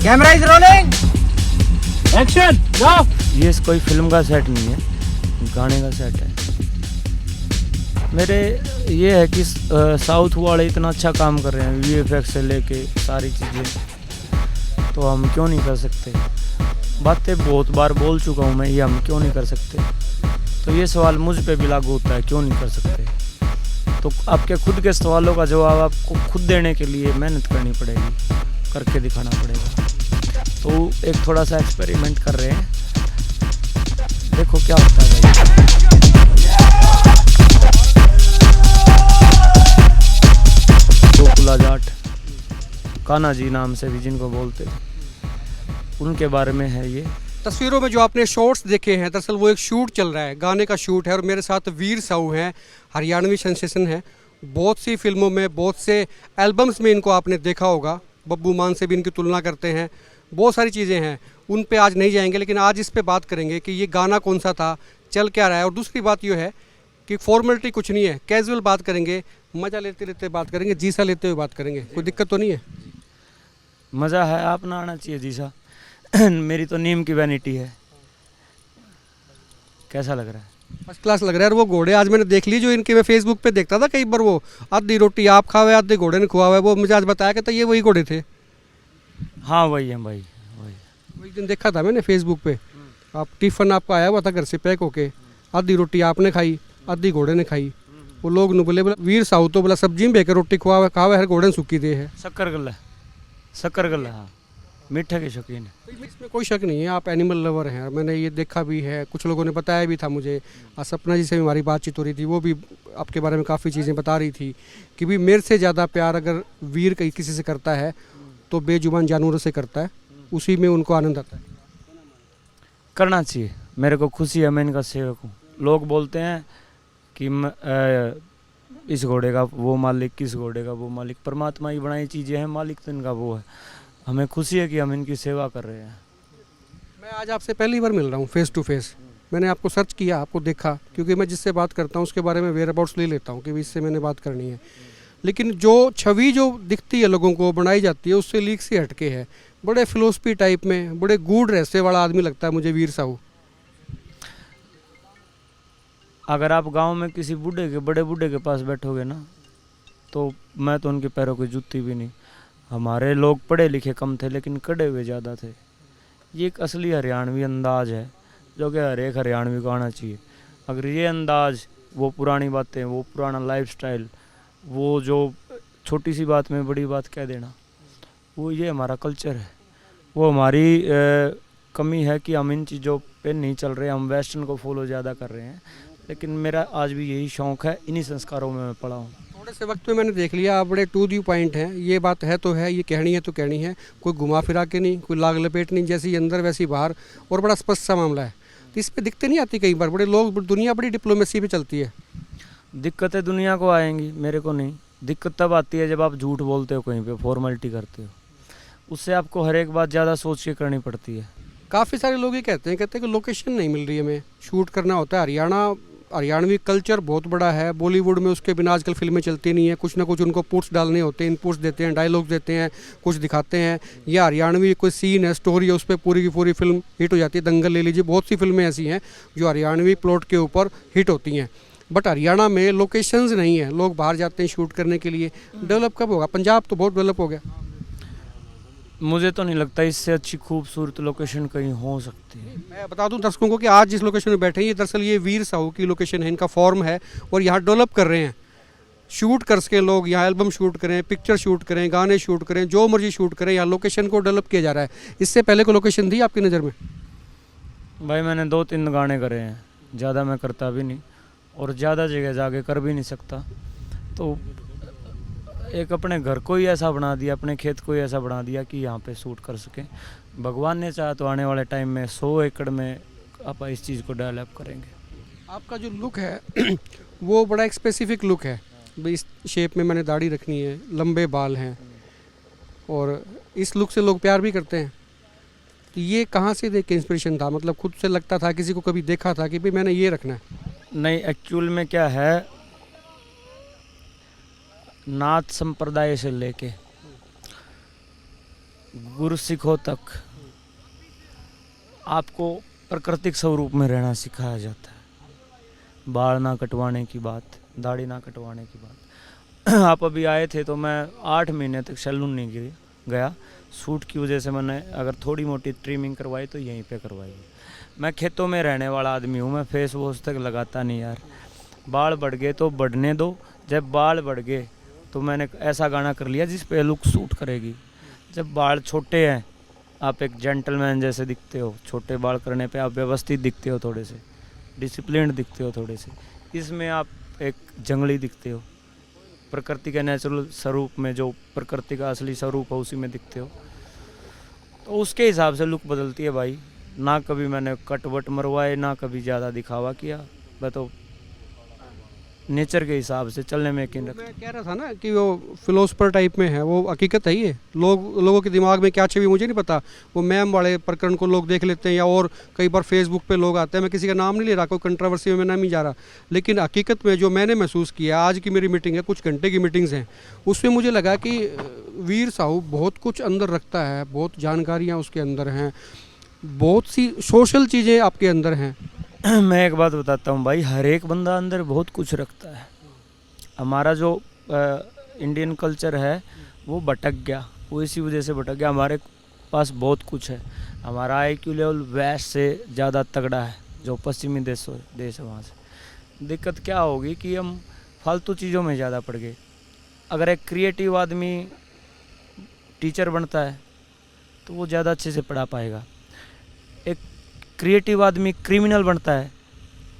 Camera is rolling, action जाओ। ये कोई फिल्म का सेट नहीं है, गाने का सेट है। मेरे ये है कि साउथ वाले इतना अच्छा काम कर रहे हैं, वीएफएक्स से लेके सारी चीज़ें, तो हम क्यों नहीं कर सकते। बातें बहुत बार बोल चुका हूँ मैं, ये हम क्यों नहीं कर सकते। तो ये सवाल मुझ पे भी लागू होता है, क्यों नहीं कर सकते। तो आपके खुद के सवालों का जवाब आपको खुद देने के लिए मेहनत करनी पड़ेगी, करके दिखाना पड़ेगा। तो एक थोड़ा सा एक्सपेरिमेंट कर रहे हैं, देखो क्या होता है भाई। गोकुला जाट, कान्हा जी नाम से भी जिनको बोलते हैं, उनके बारे में है ये। तस्वीरों में जो आपने शॉट्स देखे हैं, दरअसल वो एक शूट चल रहा है, गाने का शूट है। और मेरे साथ वीर साहू हैं, हरियाणवी सेंसेशन है। बहुत सी फिल्मों में, बहुत से एल्बम्स में इनको आपने देखा होगा। बब्बू मान से भी इनकी तुलना करते हैं। बहुत सारी चीज़ें हैं, उन पे आज नहीं जाएंगे, लेकिन आज इस पे बात करेंगे कि ये गाना कौन सा था, चल क्या रहा है। और दूसरी बात ये है कि फॉर्मेलिटी कुछ नहीं है, कैजुअल बात करेंगे, मज़ा लेते लेते बात करेंगे, जीसा लेते हुए बात करेंगे। कोई दिक्कत तो नहीं है? मज़ा है, अपना आना चाहिए जीसा। मेरी तो नीम की वैनिटी है। कैसा लग रहा है? फर्स्ट क्लास लग रहा है। और वो घोड़े आज मैंने देख ली जो इनके, मैं फेसबुक पे देखता था कई बार, वो आधी रोटी आप खावे आधे घोड़े ने खुआ हुआ है। वो मुझे आज बताया कि तो ये वही घोड़े थे। हाँ वही है भाई, वही। वो एक दिन देखा था मैंने फेसबुक पे, आप टिफ़न आपका आया हुआ था घर से पैक होके, आधी रोटी आपने खाई आधी घोड़े ने खाई। वो लोग न बोले वीर साहू तो बोला सब्जी में बेकर रोटी खुआ खावे हर घोड़े ने सूखी दे है। शक्कर गल्ला, हाँ, मीठे के शौकीन है। इसमें कोई शक नहीं है, आप एनिमल लवर हैं। मैंने ये देखा भी है, कुछ लोगों ने बताया भी था मुझे। सपना जी से भी हमारी बातचीत हो रही थी, वो भी आपके बारे में काफ़ी चीज़ें बता रही थी कि भी मेरे से ज़्यादा प्यार अगर वीर किसी से करता है तो बेजुबान जानवरों से करता है, उसी में उनको आनंद आता है। करना चाहिए, मेरे को खुशी है, मैं इनका सेवक हूँ। लोग बोलते हैं कि इस घोड़े का वो मालिक, किस घोड़े का वो मालिक। परमात्मा की बनाई चीज़ें हैं, मालिक तो इनका वो है। हमें खुशी है कि हम इनकी सेवा कर रहे हैं। मैं आज आपसे पहली बार मिल रहा हूँ फेस टू फेस। मैंने आपको सर्च किया, आपको देखा, क्योंकि मैं जिससे बात करता हूँ उसके बारे में वेयर अबाउट्स ले लेता हूँ कि इससे मैंने बात करनी है। लेकिन जो छवि जो दिखती है लोगों को, बनाई जाती है, उससे लीक से हटके है। बड़े फिलोसफी टाइप में, बड़े गूढ़ रहस्य वाला आदमी लगता है मुझे वीर साहू। अगर आप गांव में किसी बड़े बूढ़े के पास बैठोगे ना, तो मैं तो उनके पैरों की जूती भी नहीं। हमारे लोग पढ़े लिखे कम थे, लेकिन कड़े हुए ज़्यादा थे। ये एक असली हरियाणवी अंदाज है, जो कि हर एक हरियाणवी को आना चाहिए। अगर ये अंदाज, वो पुरानी बातें, वो पुराना लाइफस्टाइल, वो जो छोटी सी बात में बड़ी बात कह देना, वो ये हमारा कल्चर है। वो हमारी कमी है कि हम इन चीज़ों पे नहीं चल रहे, हम वेस्टर्न को फॉलो ज़्यादा कर रहे हैं। लेकिन मेरा आज भी यही शौक़ है, इन्हीं संस्कारों में मैं पढ़ा हूँ। थोड़े से वक्त में मैंने देख लिया, आप बड़े टू दी पॉइंट हैं। ये बात है तो है, ये कहनी है तो कहनी है, कोई घुमा फिरा के नहीं, कोई लाग लपेट नहीं, जैसी अंदर वैसी बाहर, और बड़ा स्पष्ट सा मामला है। तो इस पर दिक्कतें नहीं आती कई बार? बड़े लोग, दुनिया बड़ी डिप्लोमेसी पे चलती है। दिक्कतें दुनिया को आएंगी, मेरे को नहीं। दिक्कत तब आती है जब आप झूठ बोलते हो, कहीं पे फॉर्मेलिटी करते हो, उससे आपको हर एक बात ज़्यादा सोच के करनी पड़ती है। काफ़ी सारे लोग ये कहते हैं कि लोकेशन नहीं मिल रही है, हमें शूट करना होता है। हरियाणवी कल्चर बहुत बड़ा है, बॉलीवुड में उसके बिना आजकल फिल्में चलती नहीं है। कुछ ना कुछ उनको पुट्स डालने होते हैं, इनपुट्स देते हैं, डायलॉग्स देते हैं, कुछ दिखाते हैं। या हरियाणवी कोई सीन है, स्टोरी है, उस पर पूरी की पूरी फिल्म हिट हो जाती है। दंगल ले लीजिए, बहुत सी फिल्में ऐसी हैं जो हरियाणवी प्लॉट के ऊपर हिट होती हैं। बट हरियाणा में लोकेशंस नहीं है, लोग बाहर जाते हैं शूट करने के लिए। डेवलप कब होगा? पंजाब तो बहुत डेवलप हो गया। मुझे तो नहीं लगता इससे अच्छी खूबसूरत लोकेशन कहीं हो सकती है। मैं बता दूं दर्शकों को कि आज जिस लोकेशन में बैठे हैं, ये दरअसल ये वीर साहू की लोकेशन है, इनका फॉर्म है। और यहाँ डेवलप कर रहे हैं, शूट कर सकें लोग, यहाँ एल्बम शूट करें, पिक्चर शूट करें, गाने शूट करें, जो मर्जी शूट करें। यहाँ लोकेशन को डेवलप किया जा रहा है। इससे पहले कोई लोकेशन थी आपकी नज़र में? भाई मैंने 2-3 गाने करे हैं, ज़्यादा मैं करता भी नहीं, और ज़्यादा जगह जाके कर भी नहीं सकता। तो एक अपने घर को ही ऐसा बना दिया, अपने खेत को ही ऐसा बना दिया कि यहाँ पे शूट कर सकें। भगवान ने चाहा तो आने वाले टाइम में 100 एकड़ में आप इस चीज़ को डेवलप करेंगे। आपका जो लुक है वो बड़ा एक स्पेसिफिक लुक है। भाई इस शेप में मैंने दाढ़ी रखनी है, लंबे बाल हैं, और इस लुक से लोग प्यार भी करते हैं। तो ये कहाँ से देख के इंस्पिरेशन था? मतलब खुद से लगता था, किसी को कभी देखा था कि भाई मैंने ये रखना है? नहीं, एक्चुअल में क्या है, नाथ संप्रदाय से लेके गुरु सिखों तक आपको प्राकृतिक स्वरूप में रहना सिखाया जाता है। बाल ना कटवाने की बात, दाढ़ी ना कटवाने की बात। आप अभी आए थे तो मैं 8 महीने तक सैलून नहीं गया। सूट की वजह से मैंने अगर थोड़ी मोटी ट्रिमिंग करवाई तो यहीं पे करवाई। मैं खेतों में रहने वाला आदमी हूँ, मैं फेस वॉश तक लगाता नहीं यार। बाल बढ़ गए तो बढ़ने दो। जब बाल बढ़ गए तो मैंने ऐसा गाना कर लिया जिस पे लुक सूट करेगी। जब बाल छोटे हैं, आप एक जेंटलमैन जैसे दिखते हो, छोटे बाल करने पे आप व्यवस्थित दिखते हो, थोड़े से डिसिप्लिन्ड दिखते हो, थोड़े से इसमें आप एक जंगली दिखते हो। प्रकृति के नेचुरल स्वरूप में, जो प्रकृति का असली स्वरूप है उसी में दिखते हो। तो उसके हिसाब से लुक बदलती है भाई। ना कभी मैंने कटवट मरवाए, ना कभी ज़्यादा दिखावा किया। मैं तो नेचर के हिसाब से चलने में यकीन रखता हूँ। मैं कह रहा था ना कि वो फिलोसफर टाइप में है, वो हकीकत है ये। लोगों के दिमाग में क्या छवि मुझे नहीं पता। वो मैम वाले प्रकरण को लोग देख लेते हैं, या और कई बार फेसबुक पे लोग आते हैं। मैं किसी का नाम नहीं ले रहा, कोई कंट्रोवर्सी में नाम नहीं जा रहा, लेकिन हकीकत में जो मैंने महसूस किया, आज की मेरी मीटिंग है, कुछ घंटे की मीटिंग्स हैं, उसमें मुझे लगा कि वीर साहू बहुत कुछ अंदर रखता है, बहुत जानकारियाँ उसके अंदर हैं, बहुत सी सोशल चीज़ें आपके अंदर हैं। मैं एक बात बताता हूँ भाई, हर एक बंदा अंदर बहुत कुछ रखता है। हमारा जो इंडियन कल्चर है वो भटक गया, वो इसी वजह से भटक गया। हमारे पास बहुत कुछ है, हमारा आईक्यू लेवल वेस्ट से ज़्यादा तगड़ा है जो पश्चिमी देश है वहाँ से। दिक्कत क्या होगी कि हम फालतू चीज़ों में ज़्यादा पड़ गए। अगर एक क्रिएटिव आदमी टीचर बनता है तो वो ज़्यादा अच्छे से पढ़ा पाएगा। एक क्रिएटिव आदमी क्रिमिनल बनता है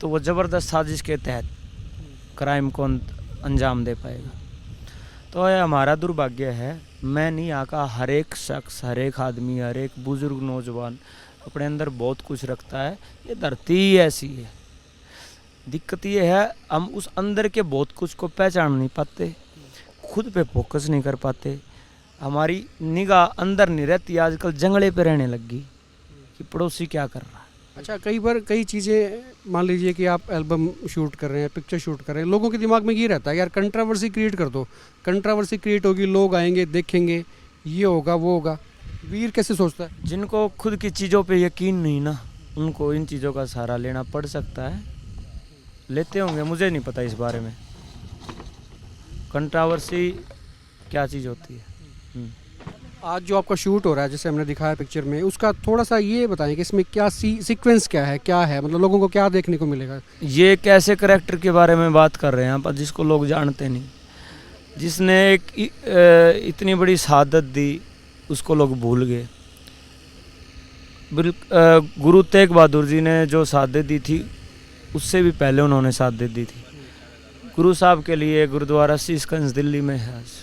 तो वो ज़बरदस्त साजिश के तहत क्राइम को अंजाम दे पाएगा। तो ये हमारा दुर्भाग्य है। मैं नहीं, यहाँ का हर एक शख्स, हर एक आदमी, हर एक बुजुर्ग नौजवान अपने अंदर बहुत कुछ रखता है। ये धरती ही ऐसी है। दिक्कत ये है हम उस अंदर के बहुत कुछ को पहचान नहीं पाते, खुद पे फोकस नहीं कर पाते। हमारी निगाह अंदर नहीं रहती, आजकल जंगले पे रहने लग गई कि पड़ोसी क्या कर रहा है। अच्छा, कई बार कई चीज़ें, मान लीजिए कि आप एल्बम शूट कर रहे हैं, पिक्चर शूट कर रहे हैं, लोगों के दिमाग में ये रहता है यार कंट्रोवर्सी क्रिएट कर दो, कंट्रोवर्सी क्रिएट होगी, लोग आएंगे, देखेंगे, ये होगा वो होगा। वीर कैसे सोचता है? जिनको खुद की चीज़ों पे यकीन नहीं ना, उनको इन चीज़ों का सहारा लेना पड़ सकता है। लेते होंगे, मुझे नहीं पता इस बारे में कंट्रोवर्सी क्या चीज़ होती है। आज जो आपका शूट हो रहा है, जैसे हमने दिखाया पिक्चर में, उसका थोड़ा सा ये बताएं कि इसमें क्या सीक्वेंस क्या है, मतलब लोगों को क्या देखने को मिलेगा? ये एक ऐसे कैरेक्टर के बारे में बात कर रहे हैं पर जिसको लोग जानते नहीं, जिसने एक इतनी बड़ी शहादत दी, उसको लोग भूल गए। गुरु तेग बहादुर जी ने जो शहादत दी थी उससे भी पहले उन्होंने शहादत दी थी। गुरु साहब के लिए गुरुद्वारा शीशगंज दिल्ली में है आज,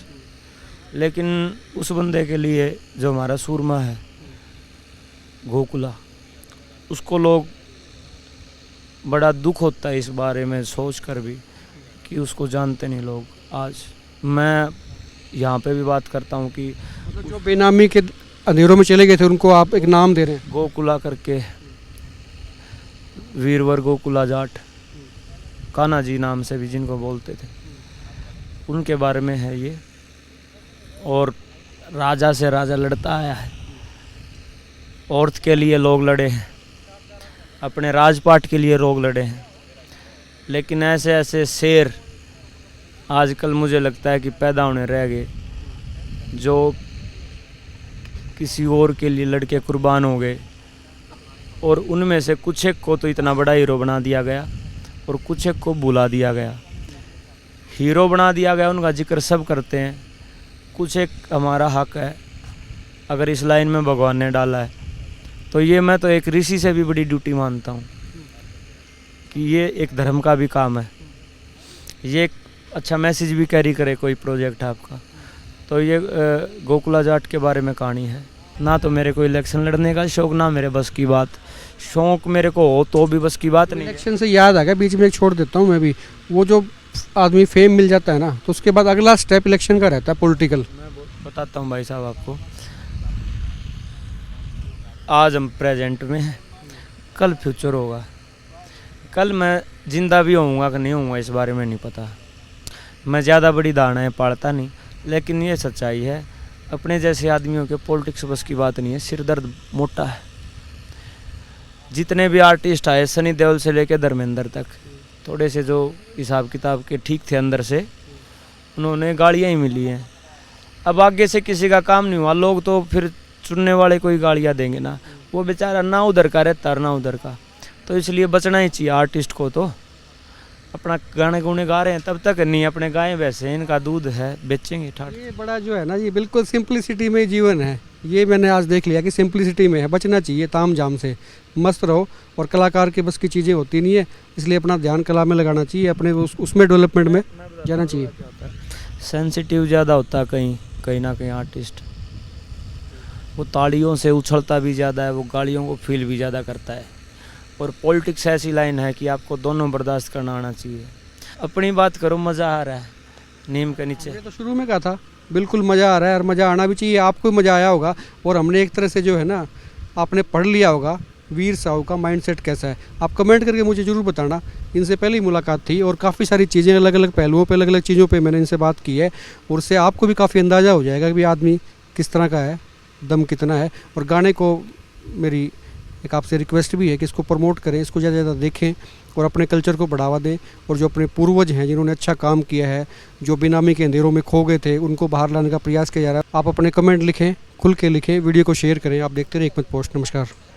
लेकिन उस बंदे के लिए जो हमारा सूरमा है गोकुला, उसको लोग बड़ा दुख होता है इस बारे में सोच कर भी कि उसको जानते नहीं लोग। आज मैं यहाँ पे भी बात करता हूँ कि मतलब जो बेनामी के अंधेरों में चले गए थे उनको आप एक नाम दे रहे हैं, गोकुला करके, वीरवर गोकुला जाट, कान्हा जी नाम से भी जिनको बोलते थे, उनके बारे में है ये। और राजा से राजा लड़ता आया है, औरत के लिए लोग लड़े हैं, अपने राजपाट के लिए लोग लड़े हैं, लेकिन ऐसे ऐसे शेर आजकल मुझे लगता है कि पैदा होने रह गए जो किसी और के लिए लड़के कुर्बान हो गए। और उनमें से कुछ एक को तो इतना बड़ा हीरो बना दिया गया और कुछ एक को भुला दिया गया। हीरो बना दिया गया, उनका जिक्र सब करते हैं, कुछ एक हमारा हक है। अगर इस लाइन में भगवान ने डाला है तो ये मैं तो एक ऋषि से भी बड़ी ड्यूटी मानता हूँ कि ये एक धर्म का भी काम है, ये एक अच्छा मैसेज भी कैरी करे कोई प्रोजेक्ट आपका। तो ये गोकुला जाट के बारे में कहानी है। ना तो मेरे को इलेक्शन लड़ने का शौक, ना मेरे बस की बात। शौक मेरे को हो तो भी बस की बात नहीं। इलेक्शन से याद आ गया, बीच में एक छोड़ देता हूँ मैं भी, वो जो आदमी फेम मिल जाता है ना, तो उसके बाद अगला स्टेप इलेक्शन का रहता है, पॉलिटिकल। मैं बताता हूँ भाई साहब आपको, आज हम प्रेजेंट में हैं, कल फ्यूचर होगा। कल मैं जिंदा भी होऊंगा कि नहीं होऊंगा इस बारे में नहीं पता। मैं ज़्यादा बड़ी धारणाएं पालता नहीं, लेकिन ये सच्चाई है अपने जैसे आदमियों के पॉलिटिक्स बस की बात नहीं है, सिर दर्द मोटा है। जितने भी आर्टिस्ट आए, सनी देओल से लेके धर्मेंद्र तक, थोड़े से जो हिसाब किताब के ठीक थे अंदर से, उन्होंने गालियाँ ही मिली हैं। अब आगे से किसी का काम नहीं हुआ, लोग तो फिर चुनने वाले को ही गालियाँ देंगे ना। वो बेचारा ना उधर का रहता ना उधर का, तो इसलिए बचना ही चाहिए आर्टिस्ट को। तो अपना गाने गुने गा रहे हैं तब तक नहीं, अपने गाय वैसे इनका दूध है, बेचेंगे ठाट। ये बड़ा जो है ना, ये बिल्कुल सिंप्लिसिटी में जीवन है। ये मैंने आज देख लिया कि सिंप्लिसिटी में है, बचना चाहिए ताम झाम से, मस्त रहो। और कलाकार के बस की चीज़ें होती नहीं है, इसलिए अपना ध्यान कला में लगाना चाहिए, अपने उसमें डेवलपमेंट में जाना चाहिए। सेंसिटिव ज़्यादा होता है कहीं ना कहीं आर्टिस्ट, वो तालियों से उछलता भी ज़्यादा है, वो गालियों को फील भी ज़्यादा करता है। और पॉलिटिक्स ऐसी लाइन है कि आपको दोनों बर्दाश्त करना आना चाहिए। अपनी बात करो, मज़ा आ रहा है नीम के नीचे। ये तो शुरू में कहा था, बिल्कुल मज़ा आ रहा है और मज़ा आना भी चाहिए। आपको मज़ा आया होगा और हमने एक तरह से जो है ना, आपने पढ़ लिया होगा वीर साहू का माइंडसेट कैसा है। आप कमेंट करके मुझे ज़रूर बताना। इनसे पहले ही मुलाकात थी और काफ़ी सारी चीज़ें, अलग अलग पहलुओं पे, अलग अलग चीज़ों पे मैंने इनसे बात की है, और उससे आपको भी काफ़ी अंदाज़ा हो जाएगा कि भी आदमी किस तरह का है, दम कितना है। और गाने को मेरी एक आपसे रिक्वेस्ट भी है कि इसको प्रमोट करें, इसको ज़्यादा से ज़्यादा देखें और अपने कल्चर को बढ़ावा दें। और जो अपने पूर्वज हैं जिन्होंने अच्छा काम किया है, जो बेनामी के अंधेरों में खो गए थे, उनको बाहर लाने का प्रयास किया जा रहा है। आप अपने कमेंट लिखें, खुल के लिखें, वीडियो को शेयर करें। आप देखते रहे एकमत पोस्ट। नमस्कार।